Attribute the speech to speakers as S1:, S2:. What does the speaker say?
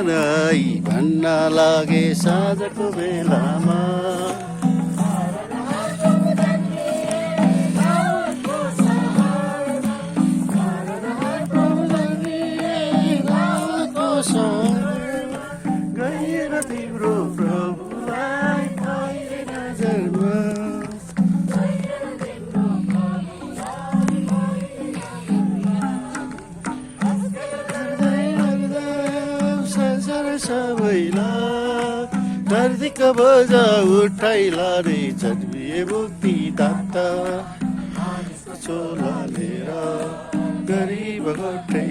S1: नै भन्न लागे साँझको बेलामा गएर तिम्रो प्रभुलाई कहिले नजरमा सबैलाई धरतीका बजा उठाइला रे जन्मिए मुक्ति दाता चोला लिएर गरिब गोठे